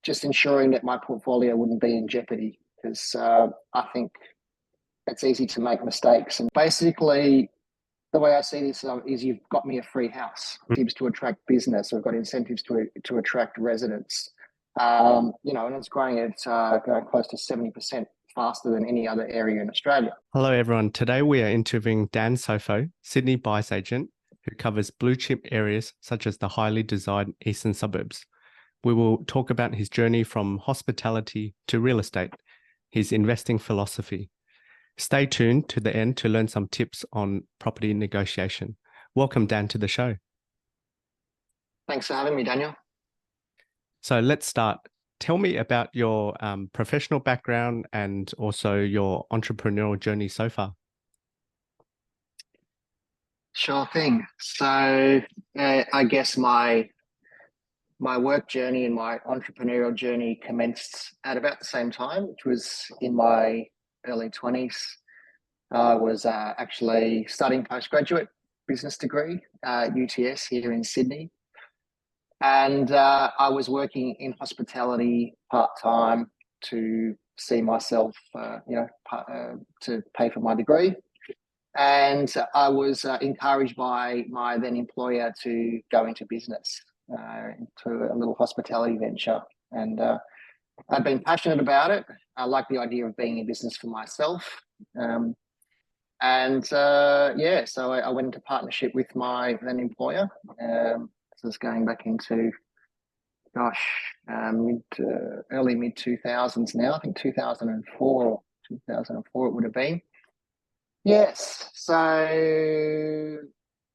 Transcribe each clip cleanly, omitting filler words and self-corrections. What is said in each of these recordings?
just ensuring that my portfolio wouldn't be in jeopardy because I think it's easy to make mistakes. And basically, the way I see this is you've got me a free house. Incentives to attract business. We've got incentives to attract residents. And it's growing at going close to 70% faster than any other area in Australia. Hello, everyone. Today we are interviewing Dan Sofo, Sydney buyer's agent, who covers blue chip areas such as the highly desired eastern suburbs. We will talk about his journey from hospitality to real estate, his investing philosophy. Stay tuned to the end to learn some tips on property negotiation. Welcome, Dan, to the show. Thanks for having me, Daniel. So let's start. Tell me about your professional background and also your entrepreneurial journey so far. Sure thing. So I guess my work journey and my entrepreneurial journey commenced at about the same time, which was in my early 20s. I was actually studying postgraduate business degree at UTS here in Sydney. And I was working in hospitality part-time to see myself, to pay for my degree. And I was encouraged by my then employer to go into business, into a little hospitality venture. And I'd been passionate about it. I liked the idea of being in business for myself. So I went into partnership with my then employer. This is going back into, early mid 2000s now. I think 2004 it would have been. Yes. So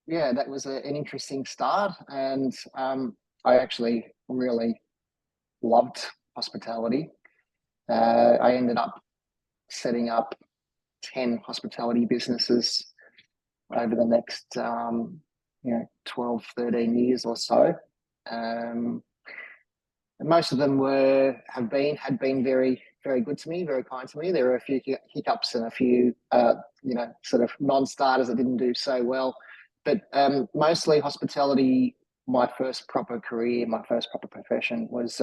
yeah, that was an interesting start, and I actually really loved hospitality. I ended up setting up 10 hospitality businesses over the next 12, 13 years or so. And most of them had been very, very good to me, very kind to me. There were a few hiccups and a few sort of non-starters that didn't do so well. But mostly hospitality, my first proper career, my first proper profession was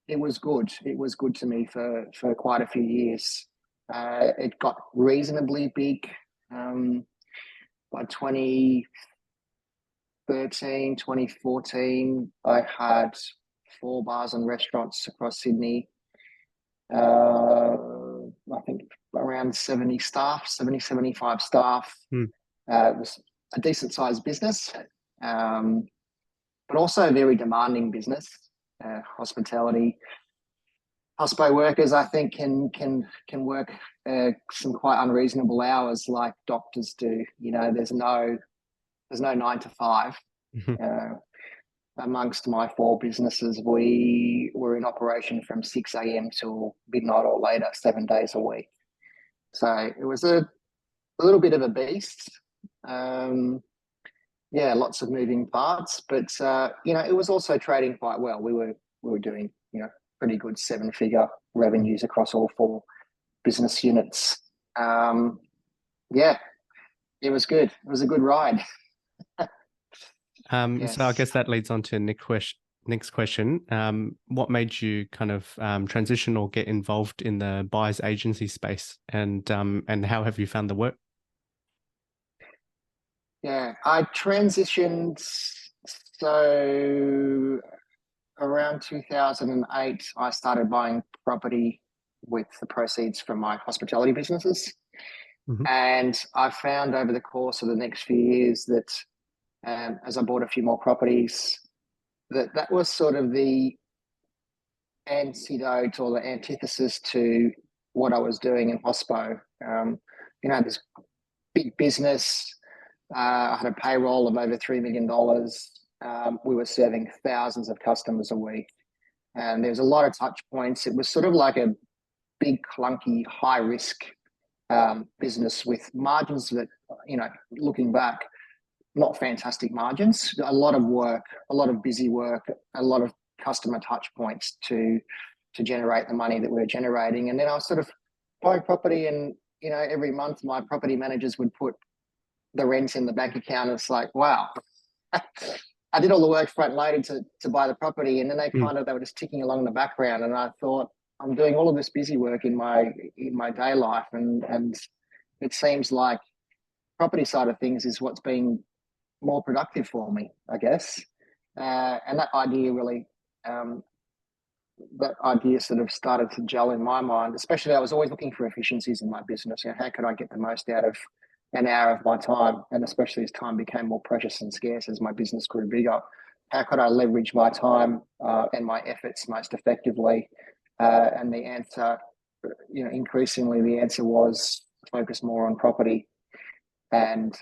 it was good. It was good to me for quite a few years. It got reasonably big by 2013, 2014. I had 4 bars and restaurants across Sydney. I think around 75 staff. It was a decent sized business, but also a very demanding business. Hospitality. Hospo workers, I think, can work some quite unreasonable hours like doctors do. There's no 9 to 5. Amongst my 4 businesses, we were in operation from 6 a.m. till midnight or later, 7 days a week. So it was a little bit of a beast. Lots of moving parts, but it was also trading quite well. We were doing pretty good 7-figure revenues across all 4 business units. It was good. It was a good ride. Yes. So I guess that leads on to next question. What made you kind of transition or get involved in the buyer's agency space, and how have you found the work? Yeah, I transitioned. So around 2008, I started buying property with the proceeds from my hospitality businesses. And I found over the course of the next few years that as I bought a few more properties, that was sort of the antidote or the antithesis to what I was doing in hospo. This big business. I had a payroll of over $3 million. We were serving thousands of customers a week, and there was a lot of touch points. It was sort of like a big, clunky, high risk business with margins that, looking back, not fantastic margins. A lot of work, a lot of busy work, a lot of customer touch points to generate the money that we were generating. And then I was sort of buying property, and every month my property managers would put the rent in the bank account. It's like, wow, I did all the work front loaded to buy the property, and then they Mm. they were just ticking along in the background, and I thought, I'm doing all of this busy work in my day life, and it seems like property side of things is what's been more productive for me, I guess. And um, that idea sort of started to gel in my mind. Especially, I was always looking for efficiencies in my business. You know, how could I get the most out of an hour of my time? And especially as time became more precious and scarce as my business grew bigger, how could I leverage my time and my efforts most effectively? And the answer, increasingly the answer was focus more on property and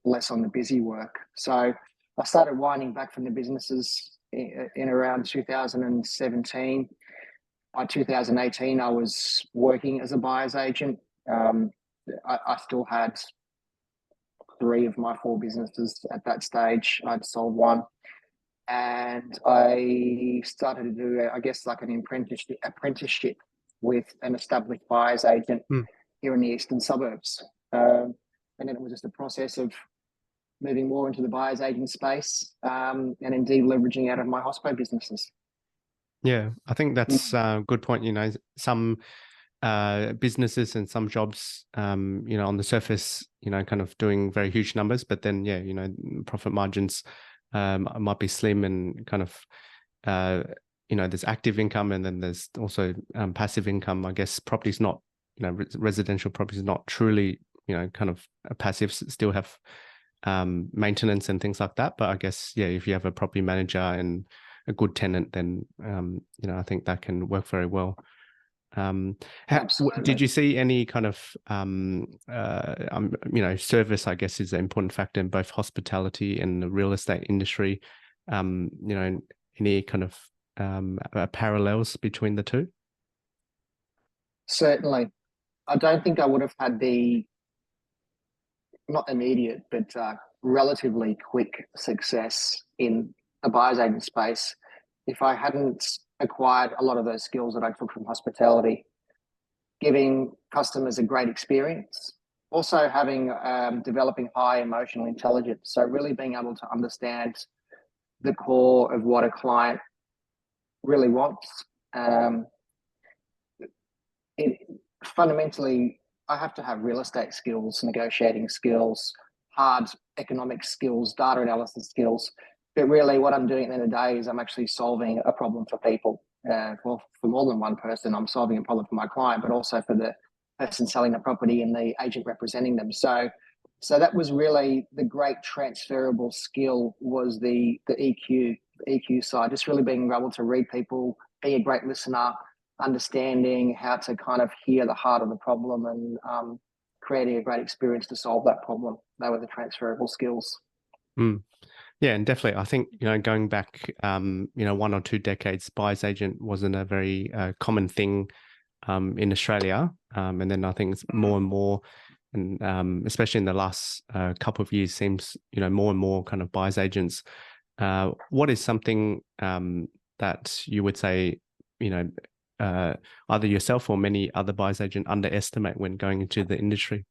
less on the busy work. So I started winding back from the businesses in around 2017. By 2018, I was working as a buyer's agent. I still had 3 of my 4 businesses at that stage. I'd sold one. And I started to do, I guess, like an apprenticeship with an established buyer's agent here in the eastern suburbs. And then it was just a process of moving more into the buyer's agent space, and indeed leveraging out of my hospo businesses. Yeah, I think that's a good point. You know, some businesses and some jobs, you know, on the surface, you know, kind of doing very huge numbers, but then, yeah, you know, profit margins might be slim and kind of, you know, there's active income and then there's also passive income. I guess property's not, you know, residential property is not truly, you know, kind of a passive, still have maintenance and things like that. But I guess, yeah, if you have a property manager and a good tenant, then, you know, I think that can work very well. Did you see any kind of, you know, service, I guess, is an important factor in both hospitality and the real estate industry? You know, any kind of parallels between the two? Certainly. I don't think I would have had the, not immediate, but relatively quick success in a buyer's agent space if I hadn't acquired a lot of those skills that I took from hospitality, giving customers a great experience, also having developing high emotional intelligence. So really being able to understand the core of what a client really wants. Fundamentally, I have to have real estate skills, negotiating skills, hard economic skills, data analysis skills. But really, what I'm doing at the end of the day is I'm actually solving a problem for people. Well, for more than one person, I'm solving a problem for my client, but also for the person selling the property and the agent representing them. So that was really the great transferable skill, was the EQ side, just really being able to read people, be a great listener, understanding how to kind of hear the heart of the problem, and creating a great experience to solve that problem. They were the transferable skills. Yeah, and definitely, I think, you know, going back, you know, 1 or 2 decades, buyer's agent wasn't a very common thing in Australia, and then I think it's more and more, and especially in the last couple of years, seems, you know, more and more kind of buyer's agents. What is something that you would say, you know, either yourself or many other buyer's agents underestimate when going into the industry?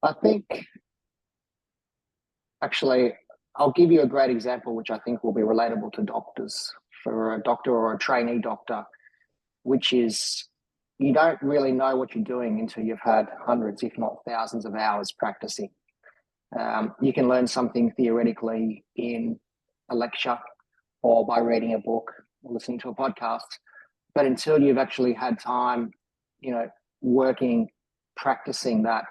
I think, actually, I'll give you a great example, which I think will be relatable to doctors, for a doctor or a trainee doctor, which is, you don't really know what you're doing until you've had hundreds, if not thousands of hours practicing. You can learn something theoretically in a lecture or by reading a book or listening to a podcast, but until you've actually had time, you know, working, practicing that,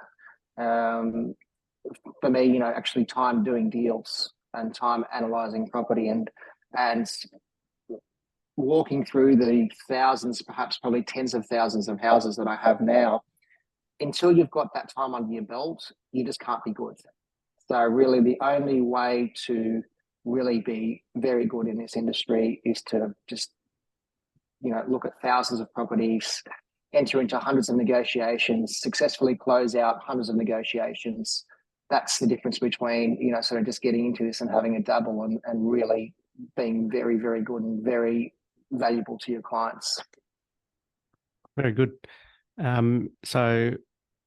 for me, you know, actually time doing deals and time analyzing property and walking through the thousands, perhaps probably tens of thousands of houses that I have now, until you've got that time under your belt, you just can't be good. So really the only way to really be very good in this industry is to just, you know, look at thousands of properties, enter into hundreds of negotiations, successfully close out hundreds of negotiations. That's the difference between, you know, sort of just getting into this and having a dabble, and really being very, very good and very valuable to your clients. Very good. So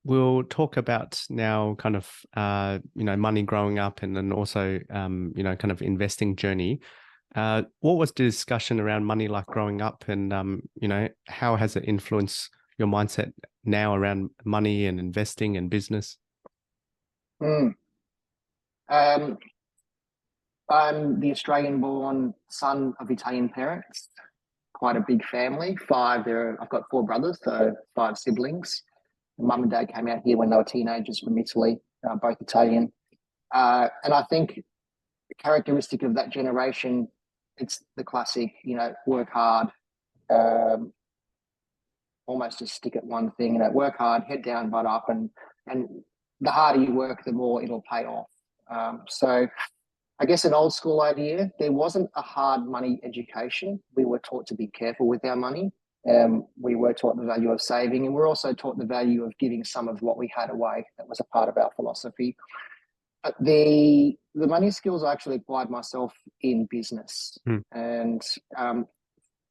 we'll talk about now kind of, money growing up and then also, kind of investing journey. What was the discussion around money like growing up and, how has it influenced your mindset now around money and investing and business? Hmm. Um, I'm the Australian-born son of Italian parents. Quite a big family. I've got four brothers, so five siblings. Mum and dad came out here when they were teenagers from Italy, both Italian. And I think the characteristic of that generation, it's the classic, work hard, um, almost just stick at one thing, work hard, head down, butt up, and the harder you work, the more it'll pay off. So I guess an old school idea, there wasn't a hard money education. We were taught to be careful with our money. We were taught the value of saving, and we're also taught the value of giving some of what we had away. That was a part of our philosophy. But the money skills I actually applied myself in business. And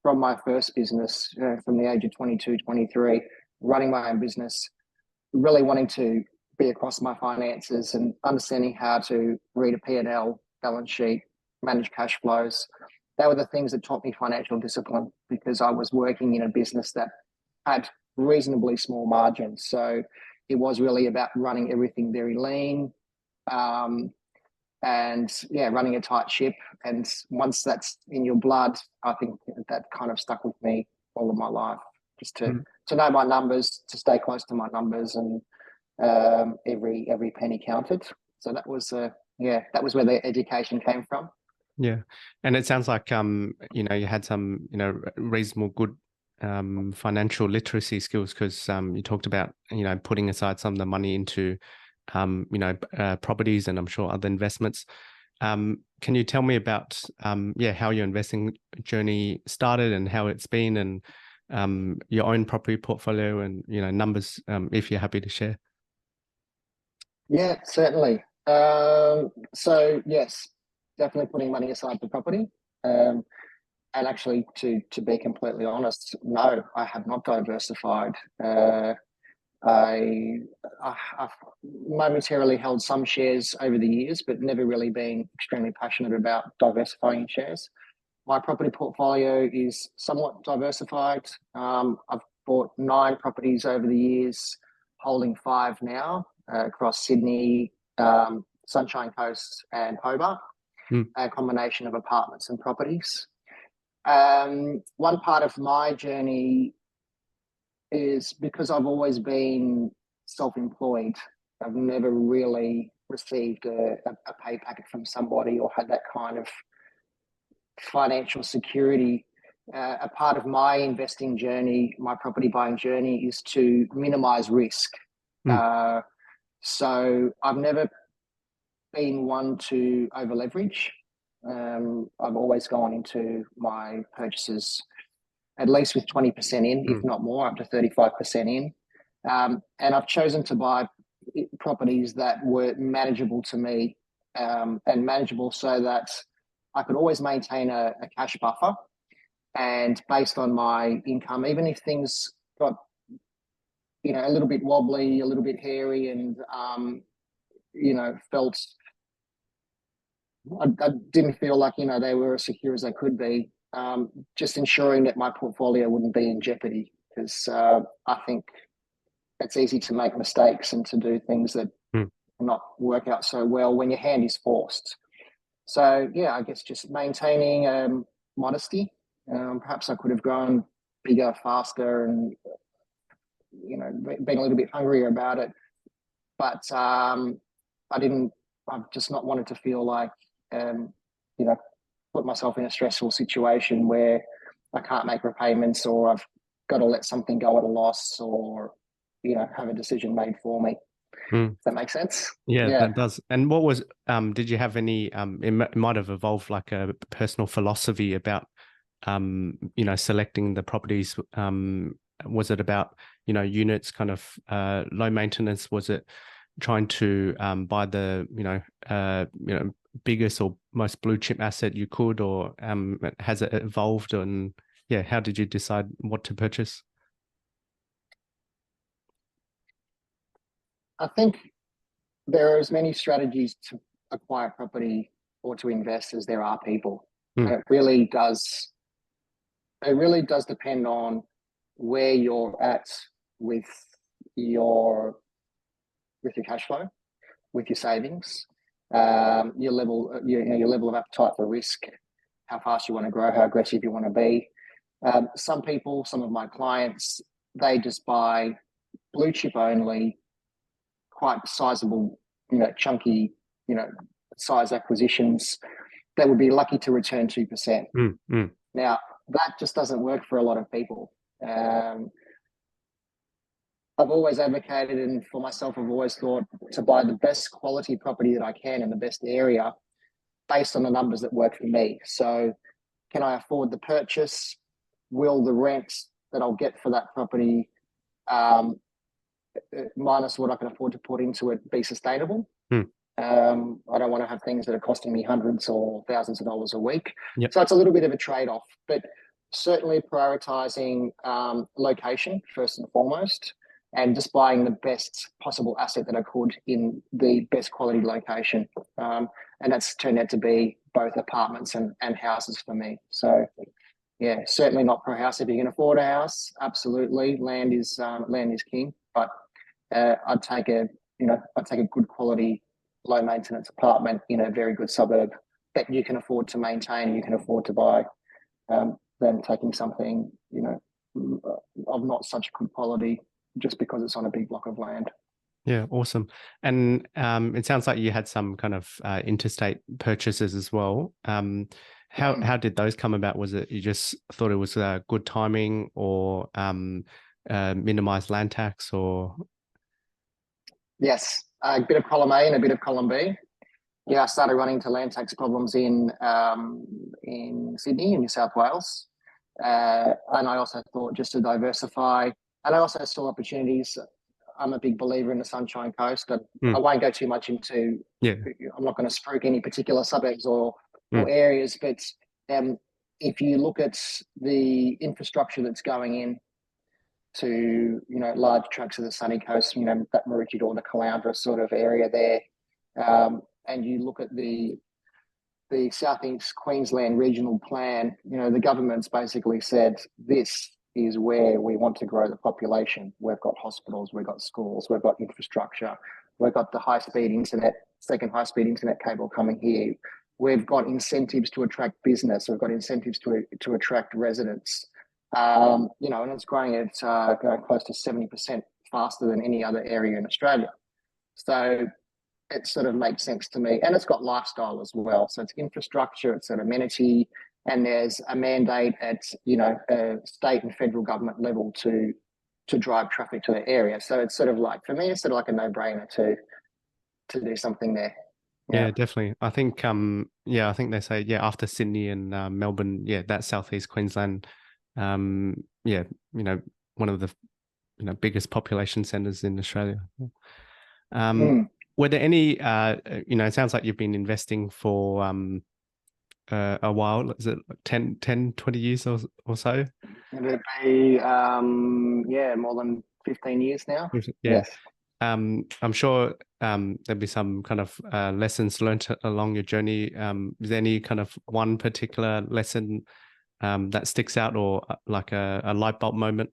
from my first business, from the age of 22, 23, running my own business, really wanting to be across my finances and understanding how to read a P&L, balance sheet, manage cash flows. They were the things that taught me financial discipline because I was working in a business that had reasonably small margins. So it was really about running everything very lean, and running a tight ship. And once that's in your blood, I think that kind of stuck with me all of my life, just to know my numbers, to stay close to my numbers, and every penny counted. So that was where the education came from. Yeah. And it sounds like, you had some, reasonable good financial literacy skills because you talked about, putting aside some of the money into, properties and I'm sure other investments. Can you tell me about, how your investing journey started and how it's been and your own property portfolio and, numbers, if you're happy to share? Yeah, certainly. So yes, definitely putting money aside for property. And actually, to be completely honest, no, I have not diversified. I've momentarily held some shares over the years, but never really been extremely passionate about diversifying shares. My property portfolio is somewhat diversified. I've bought 9 properties over the years, holding 5 now across Sydney, Sunshine Coast, and Hobart. A combination of apartments and properties. One part of my journey is because I've always been self-employed. I've never really received a pay packet from somebody or had that kind of financial security. A part of my investing journey, my property buying journey, is to minimize risk. So I've never been one to over leverage. I've always gone into my purchases at least with 20% in, if not more, up to 35% in. And I've chosen to buy properties that were manageable to me, and manageable so that I could always maintain a cash buffer. And based on my income, even if things got, a little bit wobbly, a little bit hairy, and, felt, I didn't feel like, they were as secure as they could be. Just ensuring that my portfolio wouldn't be in jeopardy, because I think it's easy to make mistakes and to do things that not work out so well when your hand is forced. So I guess just maintaining modesty. Perhaps I could have grown bigger, faster, and been a little bit hungrier about it. But I didn't. I've just not wanted to feel like put myself in a stressful situation where I can't make repayments, or I've got to let something go at a loss, or have a decision made for me. Does that make sense? Yeah, that does. And what was did you have any it might have evolved like a personal philosophy about selecting the properties? Was it about units, kind of low maintenance? Was it trying to buy the biggest or most blue chip asset you could, or has it evolved? And how did you decide what to purchase? I think there are as many strategies to acquire property or to invest as there are people. Mm. And it really does depend on where you're at with your cash flow, with your savings, your level, your level of appetite for risk, how fast you want to grow, how aggressive you want to be. Some people, some of my clients, they just buy blue chip only, quite sizable, chunky, size acquisitions that would be lucky to return 2%. Now, that just doesn't work for a lot of people. I've always advocated, and for myself, I've always thought to buy the best quality property that I can in the best area based on the numbers that work for me. So, can I afford the purchase? Will the rent that I'll get for that property, minus what I can afford to put into it, be sustainable? I don't want to have things that are costing me hundreds or thousands of dollars a week. Yep. So it's a little bit of a trade-off, but certainly prioritizing location first and foremost, and just buying the best possible asset that I could in the best quality location. And that's turned out to be both apartments and houses for me. So yeah, certainly not per house. If you can afford a house, absolutely. Land is king, but I'd take a good quality, low maintenance apartment in a very good suburb that you can afford to maintain, you can afford to buy, than taking something, of not such good quality just because it's on a big block of land. Yeah, awesome. And it sounds like you had some kind of interstate purchases as well. How did those come about? Was it you just thought it was good timing, or minimize land tax, or? Yes, a bit of column A and a bit of column B. Yeah, I started running into land tax problems in Sydney, in New South Wales, and I also thought just to diversify, and I also saw opportunities. I'm a big believer in the Sunshine Coast. I won't go too much into. Yeah. I'm not going to spruik any particular suburbs or areas, but if you look at the infrastructure that's going in to large tracts of the sunny coast, that Maroochydore, the Caloundra sort of area there, and you look at the Southeast Queensland regional plan, the government's basically said this is where we want to grow the population. We've got hospitals, we've got schools, we've got infrastructure, we've got the high-speed internet, second high-speed internet cable coming here. We've got incentives to attract business. We've got incentives to attract residents. And it's growing at close to 70% faster than any other area in Australia. So it sort of makes sense to me. And it's got lifestyle as well. So it's infrastructure, it's an amenity, and there's a mandate at, a state and federal government level to drive traffic to the area. So it's sort of like, for me, it's sort of like a no-brainer to do something there. Yeah, definitely. I think I think they say after Sydney and Melbourne, that's Southeast Queensland, one of the biggest population centers in Australia. Were there any it sounds like you've been investing for a while. Is it 10, 20 years or so? It'd be more than 15 years now. Yeah. Yes. I'm sure there'll be some kind of lessons learned along your journey. Is there any kind of one particular lesson that sticks out, or like a light bulb moment?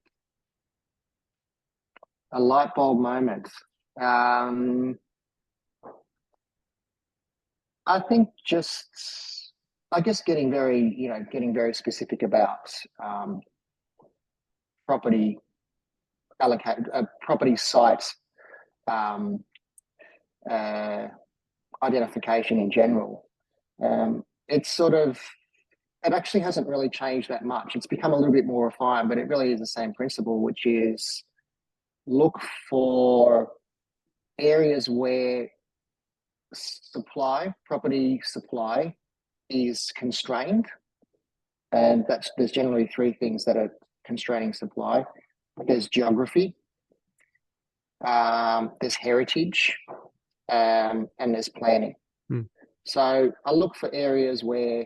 A light bulb moment. I think getting very specific about property property site identification in general. It actually hasn't really changed that much. It's become a little bit more refined, but it really is the same principle, which is look for areas where property supply is constrained. And there's generally three things that are constraining supply. There's geography, there's heritage, and there's planning. So I look for areas where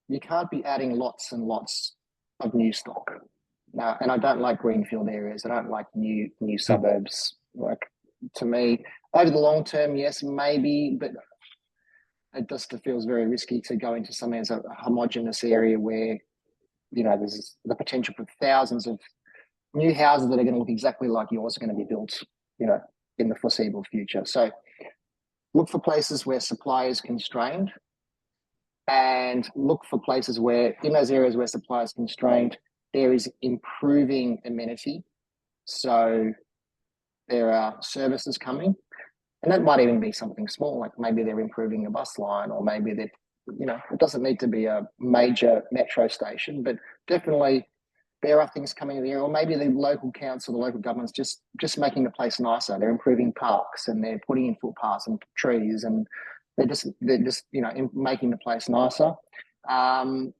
you can't be adding lots and lots of new stock. Now, and I don't like greenfield areas. I don't like new suburbs. Like, to me. Over the long term, yes, maybe, but it just feels very risky to go into something as a homogenous area where, there's the potential for thousands of new houses that are going to look exactly like yours are going to be built, in the foreseeable future. So look for places where supply is constrained, and look for places where, in those areas where supply is constrained, there is improving amenity. So there are services coming, and that might even be something small, like maybe they're improving a bus line, or maybe they're, it doesn't need to be a major metro station, but definitely there are things coming in the area, or maybe the local council, the local government's just making the place nicer. They're improving parks, and they're putting in footpaths and trees, and they're just making the place nicer. And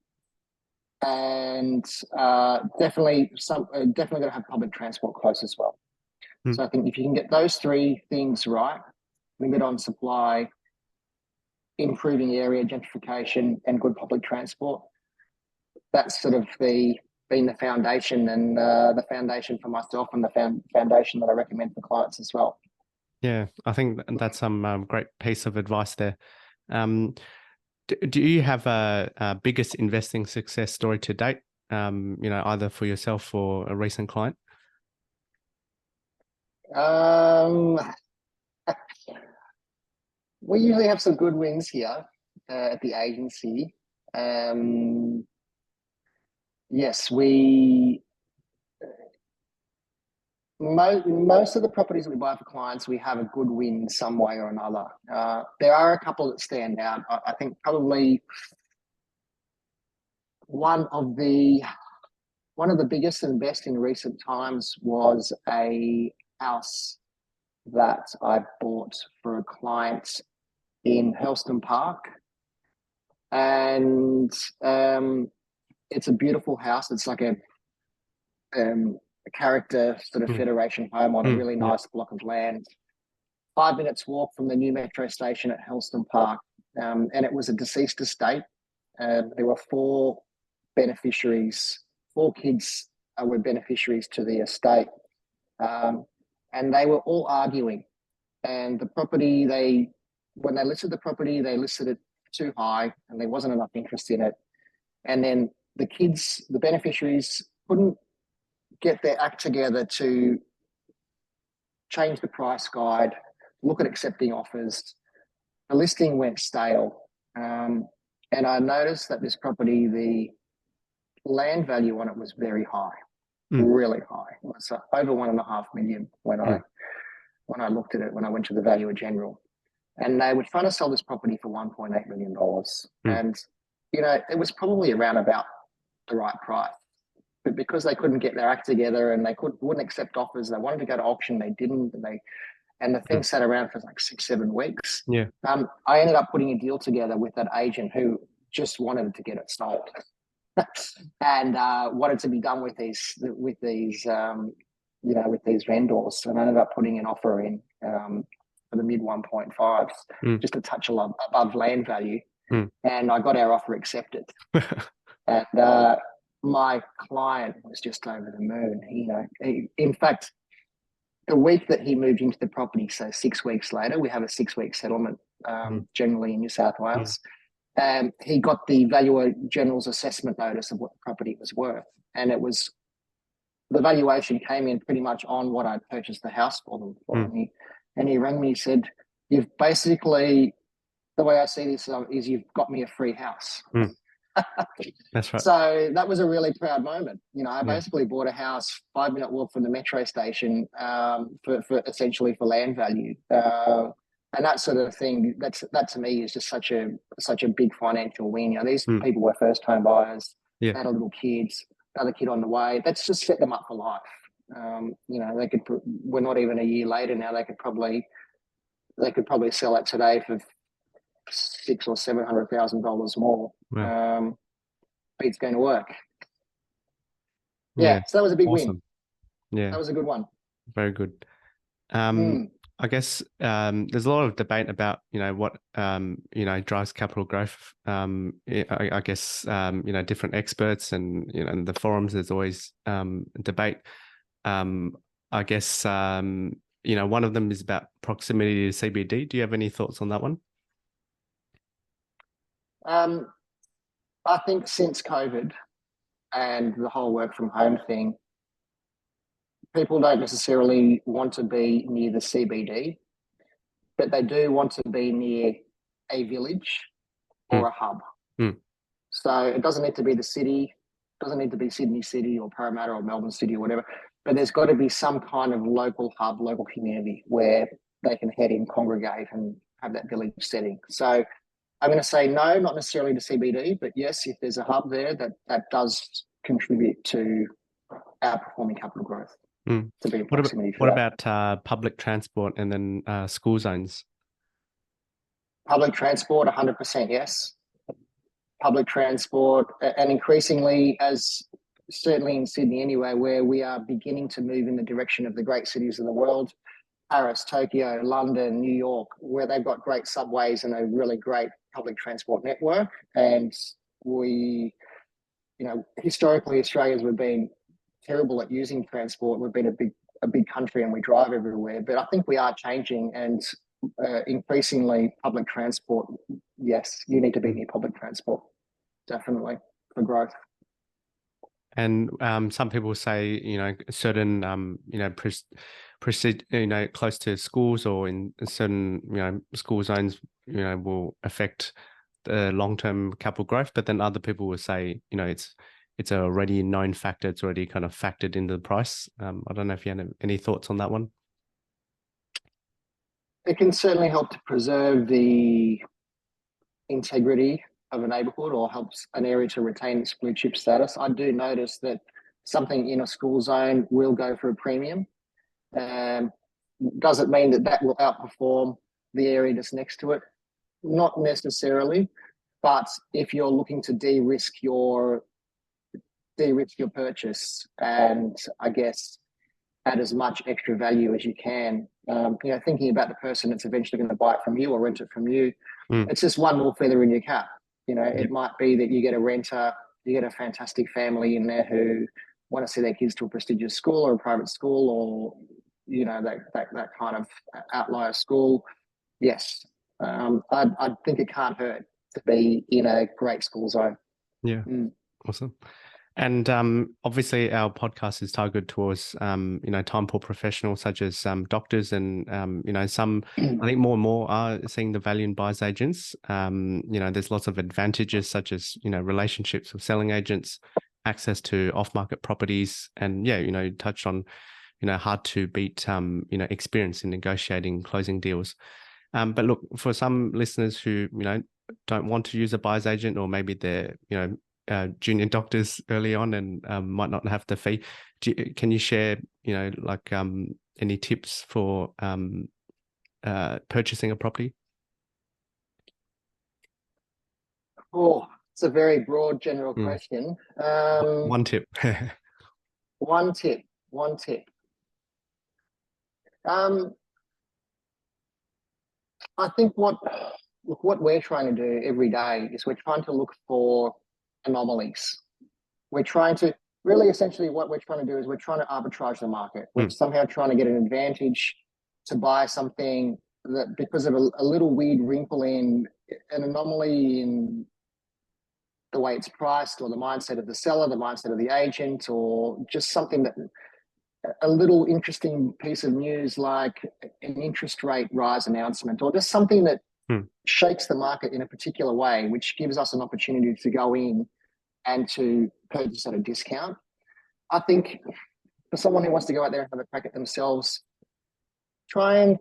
definitely going to have public transport close as well. So I think if you can get those three things right, limit on supply, improving area gentrification, and good public transport, that's sort of been the foundation, and the foundation for myself, and the foundation that I recommend for clients as well. Yeah, I think that's some great piece of advice there. Do you have a biggest investing success story to date, either for yourself or a recent client? We usually have some good wins here at the agency. Yes, most of the properties we buy for clients, we have a good win some way or another. There are a couple that stand out. I think probably one of the biggest and best in recent times was a house that I bought for a client in Helston Park, and it's a beautiful house. It's like a character sort of Federation home on a really nice block of land. 5 minutes walk from the new metro station at Helston Park, and it was a deceased estate. There were 4 beneficiaries. 4 kids were beneficiaries to the estate, and they were all arguing. And the property, when they listed the property, they listed it too high, and there wasn't enough interest in it. And then the kids, the beneficiaries, couldn't get their act together to change the price guide, look at accepting offers. The listing went stale. And I noticed that this property, the land value on it was very high, really high. It was over $1.5 million when I looked at it, when I went to the Valuer General. And they were trying to sell this property for $1.8 million. And, it was probably around about the right price. But because they couldn't get their act together, and they wouldn't accept offers, they wanted to go to auction, they didn't, and the thing sat around for like 6-7 weeks. Yeah. I ended up putting a deal together with that agent who just wanted to get it sold, and wanted to be done with these vendors, and I ended up putting an offer in for the mid 1.5s, just a touch above land value, and I got our offer accepted. And my client was just over the moon. In fact, the week that he moved into the property, so 6 weeks later, we have a 6-week settlement generally in New South Wales. He got the Valuer General's assessment notice of what the property was worth, and the valuation came in pretty much on what I'd purchased the house for them for. And he rang me, he said, "You've basically, the way I see this is you've got me a free house." That's right. So that was a really proud moment. I basically bought a house 5-minute walk from the metro station for essentially for land value. And that sort of thing, that to me is just such a big financial win. These people were first home buyers, had a little kids, another kid on the way. That's just set them up for life. We're not even a year later now. They could probably sell it today for $600,000 or $700,000 more. Wow. It's going to work. So that was a big win. Yeah, that was a good one. Very good. I guess there's a lot of debate about what drives capital growth. I guess different experts and in the forums there's always debate. I guess one of them is about proximity to CBD. Do you have any thoughts on that one? I think since COVID and the whole work from home thing, people don't necessarily want to be near the CBD, but they do want to be near a village or a hub. Mm. So it doesn't need to be the city, doesn't need to be Sydney City or Parramatta or Melbourne City or whatever, but there's got to be some kind of local hub, local community where they can head in, congregate and have that village setting. So I'm going to say no, not necessarily to CBD, but yes, if there's a hub there, that does contribute to outperforming capital growth. Mm. To be in What proximity about, for what that. about public transport and then school zones? Public transport, 100% yes. Public transport, and increasingly, as certainly in Sydney anyway, where we are beginning to move in the direction of the great cities of the world, Paris, Tokyo, London, New York, where they've got great subways and a really great public transport network. And we, historically, Australians have been terrible at using transport. We've been a big country and we drive everywhere, but I think we are changing, and increasingly public transport. Yes, you need to be near public transport, definitely, for growth. And some people say, certain, close to schools or in certain, school zones, will affect the long-term capital growth. But then other people will say, it's already a known factor. It's already kind of factored into the price. I don't know if you have any thoughts on that one. It can certainly help to preserve the integrity of a neighbourhood, or helps an area to retain its blue chip status. I do notice that something in a school zone will go for a premium. Does it mean that will outperform the area just next to it? Not necessarily, but if you're looking to de-risk your purchase, and I guess add as much extra value as you can, thinking about the person that's eventually going to buy it from you or rent it from you, it's just one more feather in your cap. It might be that you get a renter, you get a fantastic family in there who want to see their kids to a prestigious school or a private school, or that kind of outlier school. Yes, I think it can't hurt to be in a great school zone. Yeah, awesome. And obviously, our podcast is targeted towards time poor professionals such as doctors, and some I think more and more are seeing the value in buyers agents. There's lots of advantages such as relationships with selling agents, access to off-market properties, and touched on hard to beat experience in negotiating, closing deals. But look, for some listeners who don't want to use a buyer's agent, or maybe they're junior doctors early on and might not have the fee, can you share any tips for purchasing a property? Oh, it's a very broad general question. One tip. One tip. I think what we're trying to do every day is we're trying to look for anomalies. We're trying to essentially what we're trying to do is we're trying to arbitrage the market. We're somehow trying to get an advantage to buy something that, because of a little weird wrinkle in an anomaly in the way it's priced, or the mindset of the seller, the mindset of the agent, or just something that a little interesting piece of news like an interest rate rise announcement, or just something that shakes the market in a particular way, which gives us an opportunity to go in and to purchase at a discount. I think for someone who wants to go out there and have a crack at themselves, try and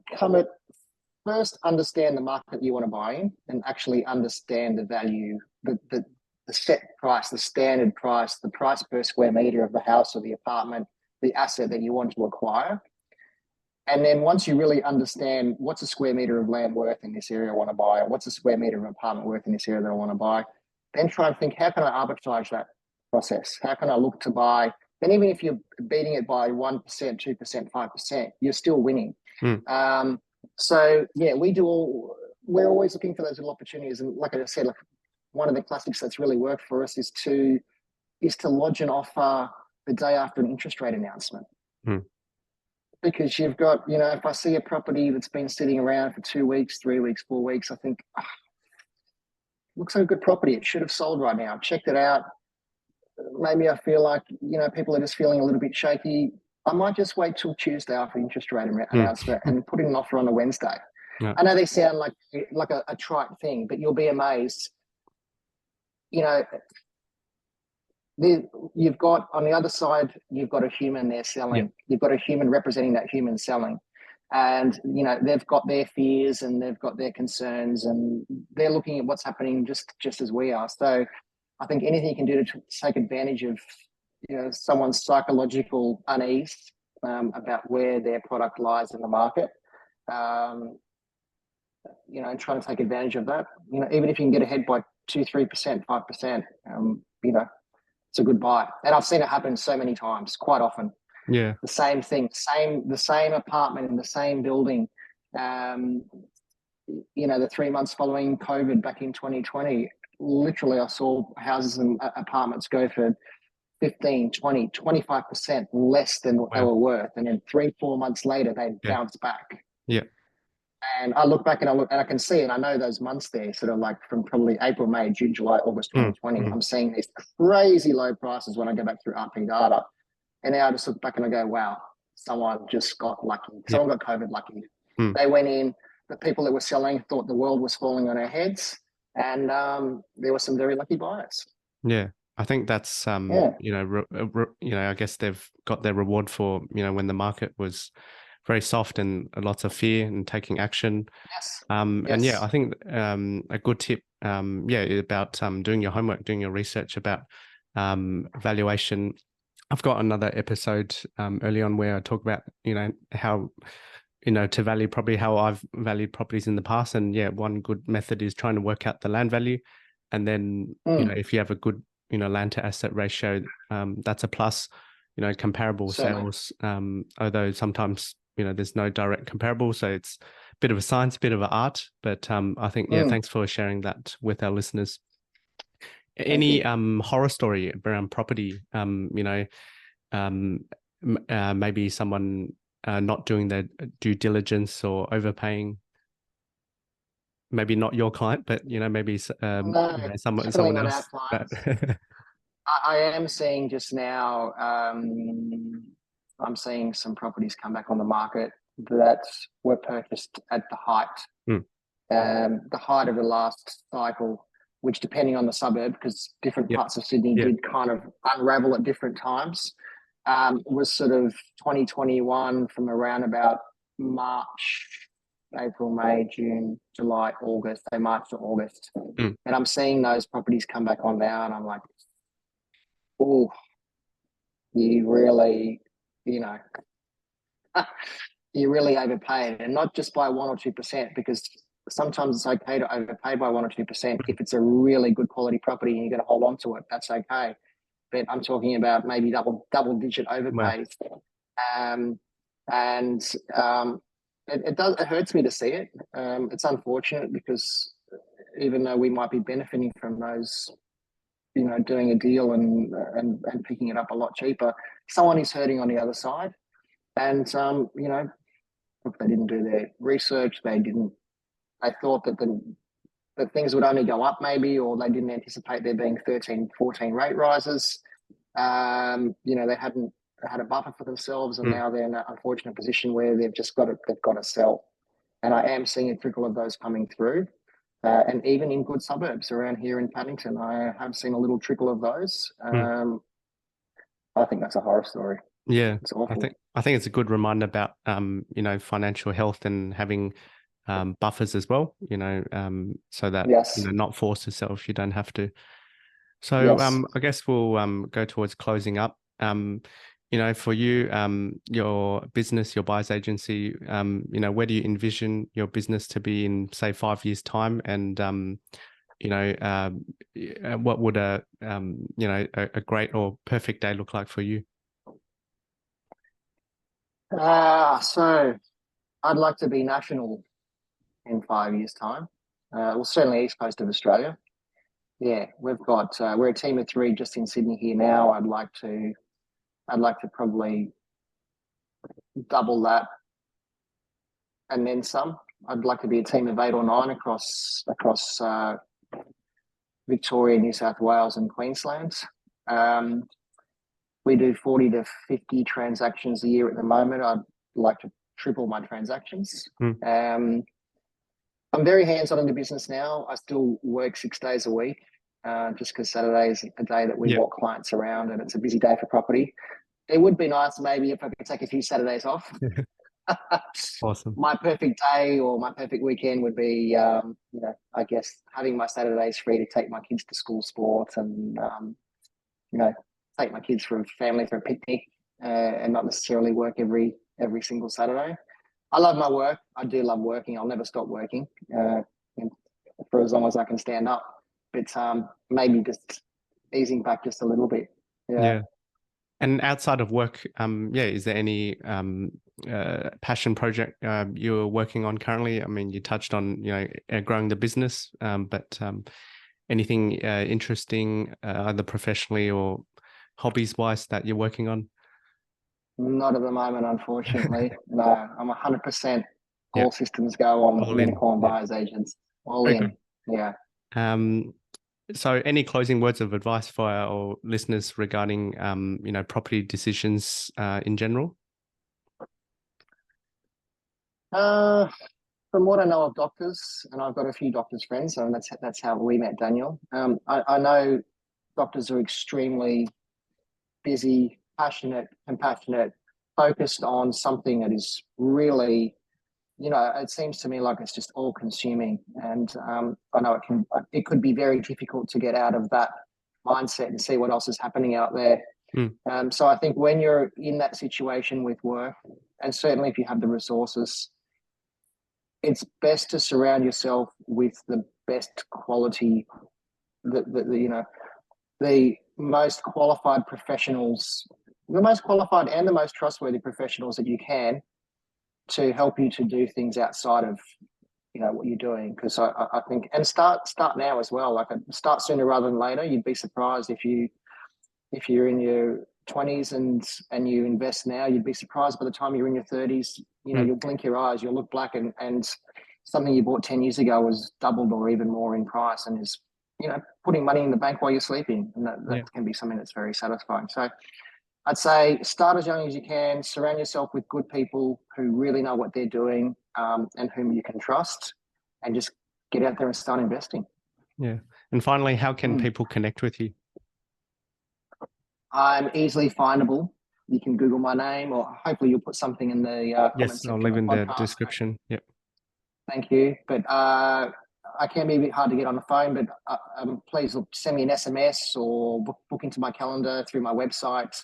first understand the market you want to buy in, and actually understand the value, the set price, the standard price, the price per square meter of the house or the apartment, the asset that you want to acquire. And then once you really understand what's a square meter of land worth in this area I want to buy, or what's a square meter of apartment worth in this area that I want to buy, then try and think, how can I arbitrage that process? How can I look to buy? And even if you're beating it by 1%, 2%, 5%, you're still winning. So yeah, we're always looking for those little opportunities. And like I said, one of the classics that's really worked for us is to lodge an offer the day after an interest rate announcement. because you've got, if I see a property that's been sitting around for 2 weeks, 3 weeks, 4 weeks, I think, looks like a good property. It should have sold right now. I've checked it out. Maybe I feel like, people are just feeling a little bit shaky. I might just wait till Tuesday after interest rate announcement and put in an offer on a Wednesday. Yeah. I know they sound like a trite thing, but you'll be amazed. You've got on the other side, you've got a human there selling. Yeah. You've got a human representing that human selling. And, they've got their fears and they've got their concerns and they're looking at what's happening just as we are. So I think anything you can do to take advantage of, someone's psychological unease about where their product lies in the market, and trying to take advantage of that, even if you can get ahead by 2%, 3%, 5%, it's a good buy. And I've seen it happen so many times, quite often. Yeah. The same thing, the same apartment in the same building. The 3 months following COVID back in 2020, literally I saw houses and apartments go for 15, 20, 25% less than what they were worth. And then 3-4 months later, they bounced back. Yeah. And I look back and I can see, and I know those months there, sort of like from probably April, May, June, July, August 2020, I'm seeing these crazy low prices when I go back through RP data. And now I just look back and I go, wow, someone just got lucky. Someone got COVID lucky. They went in, the people that were selling thought the world was falling on our heads. And there were some very lucky buyers. Yeah. I think that's, I guess they've got their reward for, when the market was very soft and lots of fear and taking action. Yes. And yeah, I think a good tip, about doing your homework, doing your research about valuation. I've got another episode early on where I talk about, how, to value property, how I've valued properties in the past. And yeah, one good method is trying to work out the land value. And then, if you have a good, land to asset ratio, that's a plus. Comparable sales, although sometimes, there's no direct comparable. So it's a bit of a science, bit of an art. But I think, thanks for sharing that with our listeners. Any horror story around property, maybe someone not doing their due diligence or overpaying? Maybe not your client, but maybe No, someone definitely not else. our clients. I am seeing just now, I'm seeing some properties come back on the market that were purchased at the height of the last cycle, which depending on the suburb, because different parts of Sydney did kind of unravel at different times, was sort of 2021 from around about March, April, May, June, July, August, say March to August. And I'm seeing those properties come back on now and I'm like, oh, you really, you really overpaid, and not just by 1 or 2%, because sometimes it's okay to overpay by 1 or 2%. If it's a really good quality property and you're going to hold on to it, that's okay. But I'm talking about maybe double digit overpays. Wow. It hurts me to see it. It's unfortunate because even though we might be benefiting from those, doing a deal and picking it up a lot cheaper, someone is hurting on the other side. And look, they didn't do their research. They thought that things would only go up maybe, or they didn't anticipate there being 13, 14 rate rises. They hadn't had a buffer for themselves, and now they're in an unfortunate position where they've got to sell. And I am seeing a trickle of those coming through. And even in good suburbs around here in Paddington, I have seen a little trickle of those. I think that's a horror story. Yeah, it's awful. I think it's a good reminder about financial health and having buffers as well. So that not force yourself if you don't have to. So I guess we'll go towards closing up. For you, your business, your buyer's agency, where do you envision your business to be in, say, 5 years' time? And what would a great or perfect day look like for you? So I'd like to be national in 5 years' time. Well, certainly east coast of Australia. Yeah, we're a team of 3 just in Sydney here now. I'd like to probably double that and then some. I'd like to be a team of 8 or 9 across Victoria, New South Wales, and Queensland. We do 40 to 50 transactions a year at the moment. I'd like to triple my transactions. I'm very hands-on in the business now. I still work 6 days a week, just because Saturday is a day that we walk clients around, and it's a busy day for property. It would be nice maybe if I could take a few Saturdays off. Awesome. My perfect day or my perfect weekend would be, I guess having my Saturdays free to take my kids to school sports and, take my kids for a picnic and not necessarily work every single Saturday. I love my work. I do love working. I'll never stop working for as long as I can stand up. But maybe just easing back just a little bit. Yeah. And outside of work, is there any passion project you're working on currently? I mean, you touched on, growing the business, but anything interesting, either professionally or hobbies-wise, that you're working on? Not at the moment, unfortunately. No, I'm 100% all systems go on All in. unicorn buyers agents. All Okay. in. Yeah. So any closing words of advice for our listeners regarding, property decisions in general? From what I know of doctors, and I've got a few doctors friends, so that's how we met Daniel. I know doctors are extremely busy, passionate, compassionate, focused on something that is really, it seems to me like it's just all consuming. And I know it could be very difficult to get out of that mindset and see what else is happening out there. So I think when you're in that situation with work, and certainly if you have the resources, it's best to surround yourself with the best quality, the most qualified professionals, the most qualified and the most trustworthy professionals that you can, to help you to do things outside of what you're doing. Because I think, and start now as well. Like, start sooner rather than later. You'd be surprised if you're in your 20s and you invest now, you'd be surprised by the time you're in your 30s. You'll blink your eyes, you'll look black, and something you bought 10 years ago was doubled or even more in price, and is putting money in the bank while you're sleeping, and that can be something that's very satisfying. So I'd say start as young as you can, surround yourself with good people who really know what they're doing, and whom you can trust, and just get out there and start investing. Yeah. And finally, how can people connect with you? I'm easily findable. You can Google my name, or hopefully you'll put something in the comments section. I'll leave in the description. Yep. Thank you. But I can be a bit hard to get on the phone, but please send me an SMS or book into my calendar through my website.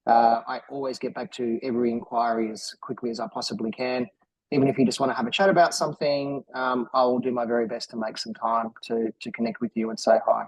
I always get back to every inquiry as quickly as I possibly can. Even if you just want to have a chat about something, I'll do my very best to make some time to connect with you and say hi.